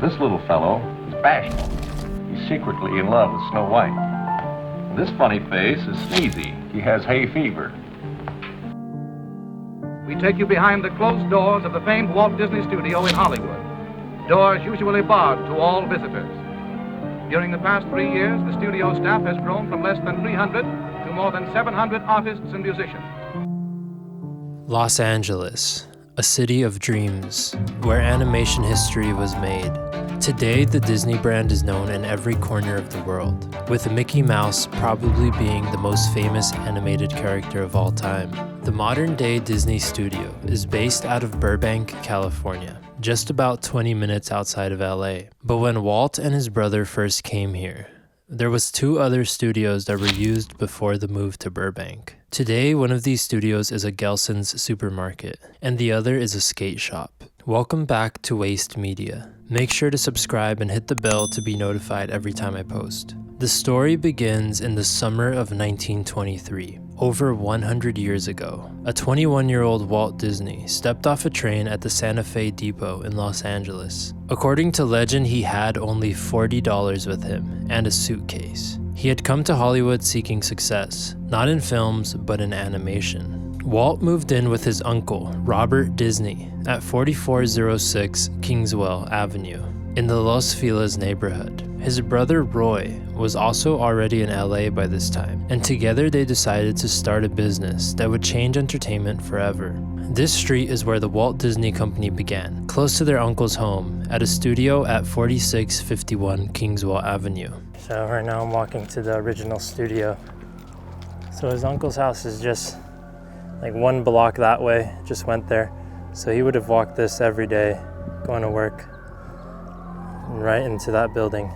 This little fellow is bashful. He's secretly in love with Snow White. This funny face is sneezy. He has hay fever. We take you behind the closed doors of the famed Walt Disney Studio in Hollywood. Doors usually barred to all visitors. During the past 3 years, the studio staff has grown from less than 300 to more than 700 artists and musicians. Los Angeles, a city of dreams, where animation history was made. Today, the Disney brand is known in every corner of the world, with Mickey Mouse probably being the most famous animated character of all time. The modern-day Disney Studio is based out of Burbank, California, just about 20 minutes outside of LA. But when Walt and his brother first came here, there was 2 other studios that were used before the move to Burbank. Today, one of these studios is a Gelson's supermarket, and the other is a skate shop. Welcome back to Waste Media. Make sure to subscribe and hit the bell to be notified every time I post. The story begins in the summer of 1923. Over 100 years ago, a 21-year-old Walt Disney stepped off a train at the Santa Fe Depot in Los Angeles. According to legend, he had only $40 with him and a suitcase. He had come to Hollywood seeking success, not in films, but in animation. Walt moved in with his uncle, Robert Disney, at 4406 Kingswell Avenue in the Los Feliz neighborhood. His brother Roy was also already in LA by this time, and together they decided to start a business that would change entertainment forever. This street is where the Walt Disney Company began, close to their uncle's home, at a studio at 4651 Kingswell Avenue. So right now I'm walking to the original studio. So his uncle's house is just like 1 block that way, just went there. So he would have walked this every day, going to work, right into that building.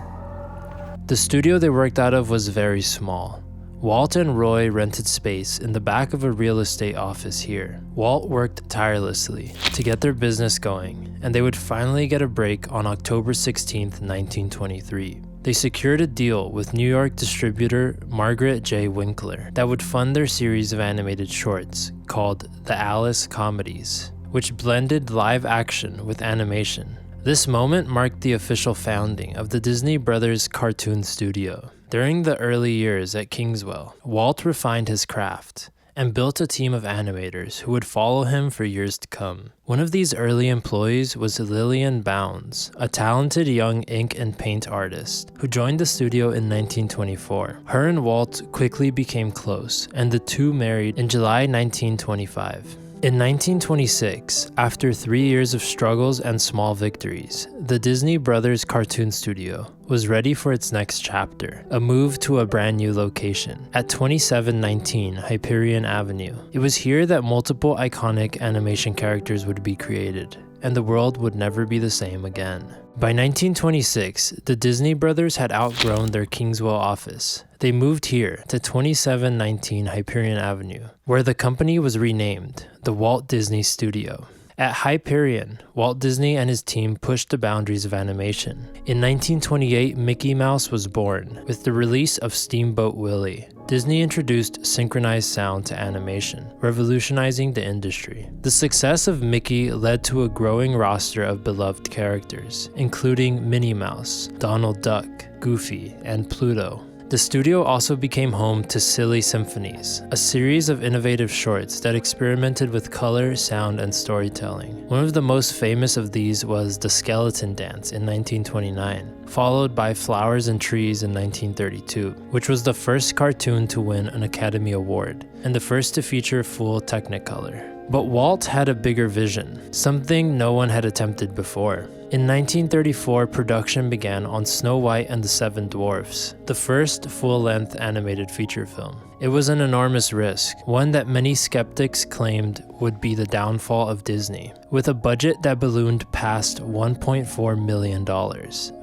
The studio they worked out of was very small. Walt and Roy rented space in the back of a real estate office here. Walt worked tirelessly to get their business going, and they would finally get a break on October 16, 1923. They secured a deal with New York distributor Margaret J. Winkler that would fund their series of animated shorts called The Alice Comedies, which blended live action with animation. This moment marked the official founding of the Disney Brothers Cartoon Studio. During the early years at Kingswell, Walt refined his craft and built a team of animators who would follow him for years to come. One of these early employees was Lillian Bounds, a talented young ink and paint artist who joined the studio in 1924. Her and Walt quickly became close, and the two married in July 1925. In 1926, after 3 years of struggles and small victories, the Disney Brothers Cartoon Studio was ready for its next chapter, a move to a brand new location at 2719 Hyperion Avenue. It was here that multiple iconic animation characters would be created, and the world would never be the same again. By 1926, the Disney Brothers had outgrown their Kingswell office. They moved here to 2719 Hyperion Avenue, where the company was renamed the Walt Disney Studio. At Hyperion, Walt Disney and his team pushed the boundaries of animation. In 1928, Mickey Mouse was born. With the release of Steamboat Willie, Disney introduced synchronized sound to animation, revolutionizing the industry. The success of Mickey led to a growing roster of beloved characters, including Minnie Mouse, Donald Duck, Goofy, and Pluto. The studio also became home to Silly Symphonies, a series of innovative shorts that experimented with color, sound, and storytelling. One of the most famous of these was The Skeleton Dance in 1929, followed by Flowers and Trees in 1932, which was the first cartoon to win an Academy Award, and the first to feature full Technicolor. But Walt had a bigger vision, something no one had attempted before. In 1934, production began on Snow White and the Seven Dwarfs, the first full-length animated feature film. It was an enormous risk, one that many skeptics claimed would be the downfall of Disney, with a budget that ballooned past $1.4 million,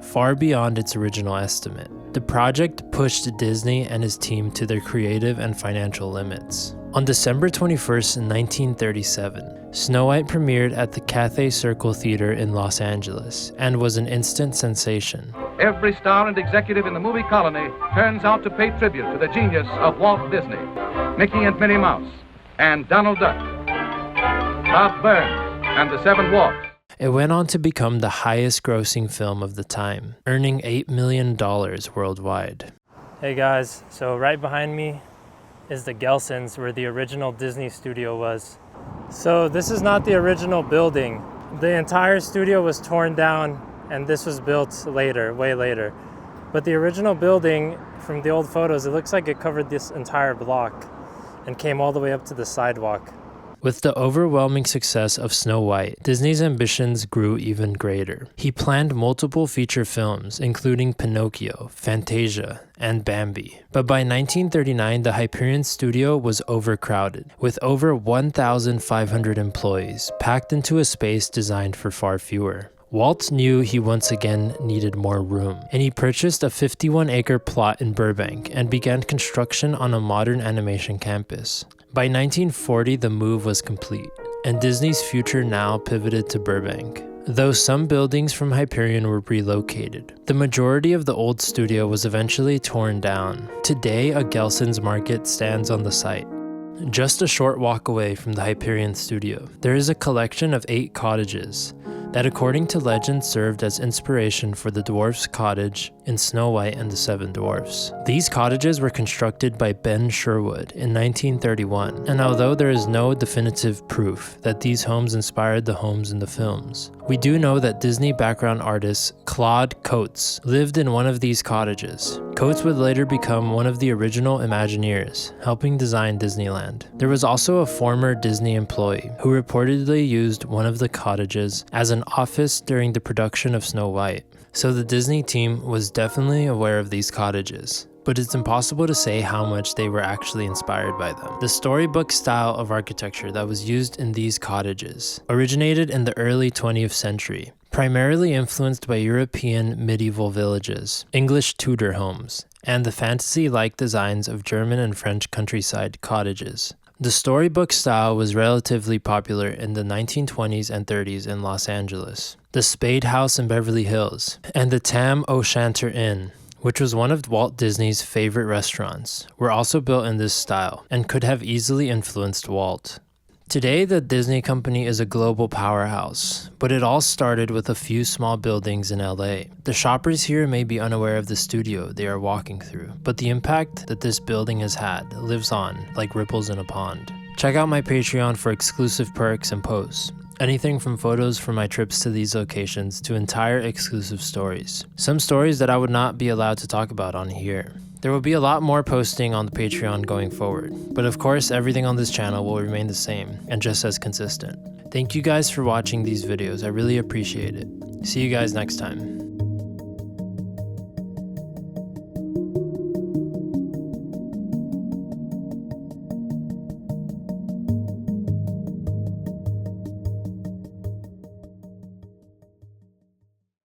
far beyond its original estimate. The project pushed Disney and his team to their creative and financial limits. On December 21st, 1937, Snow White premiered at the Cathay Circle Theater in Los Angeles and was an instant sensation. Every star and executive in the movie colony turns out to pay tribute to the genius of Walt Disney. Mickey and Minnie Mouse, and Donald Duck, Bob Burns, and the Seven Dwarfs. It went on to become the highest grossing film of the time, earning $8 million worldwide. Hey guys, so right behind me is the Gelsons, where the original Disney studio was. So this is not the original building. The entire studio was torn down and this was built later, way later. But the original building, from the old photos, it looks like it covered this entire block and came all the way up to the sidewalk. With the overwhelming success of Snow White, Disney's ambitions grew even greater. He planned multiple feature films, including Pinocchio, Fantasia, and Bambi. But by 1939, the Hyperion Studio was overcrowded, with over 1,500 employees packed into a space designed for far fewer. Walt knew he once again needed more room, and he purchased a 51-acre plot in Burbank and began construction on a modern animation campus. By 1940, the move was complete, and Disney's future now pivoted to Burbank. Though some buildings from Hyperion were relocated, the majority of the old studio was eventually torn down. Today, a Gelson's Market stands on the site. Just a short walk away from the Hyperion Studio, there is a collection of 8 cottages that, according to legend, served as inspiration for the dwarf's cottage in Snow White and the Seven Dwarfs. These cottages were constructed by Ben Sherwood in 1931, and although there is no definitive proof that these homes inspired the homes in the films, we do know that Disney background artist Claude Coates lived in one of these cottages. Coates would later become one of the original Imagineers, helping design Disneyland. There was also a former Disney employee who reportedly used one of the cottages as an office during the production of Snow White. So the Disney team was definitely aware of these cottages, but it's impossible to say how much they were actually inspired by them. The storybook style of architecture that was used in these cottages originated in the early 20th century, primarily influenced by European medieval villages, English Tudor homes, and the fantasy-like designs of German and French countryside cottages. The storybook style was relatively popular in the 1920s and 30s in Los Angeles. The Spade House in Beverly Hills, and the Tam O'Shanter Inn, which was one of Walt Disney's favorite restaurants, were also built in this style and could have easily influenced Walt. Today, the Disney company is a global powerhouse, but it all started with a few small buildings in LA. The shoppers here may be unaware of the studio they are walking through, but the impact that this building has had lives on like ripples in a pond. Check out my Patreon for exclusive perks and posts. Anything from photos from my trips to these locations to entire exclusive stories. Some stories that I would not be allowed to talk about on here. There will be a lot more posting on the Patreon going forward, but of course everything on this channel will remain the same and just as consistent. Thank you guys for watching these videos, I really appreciate it. See you guys next time.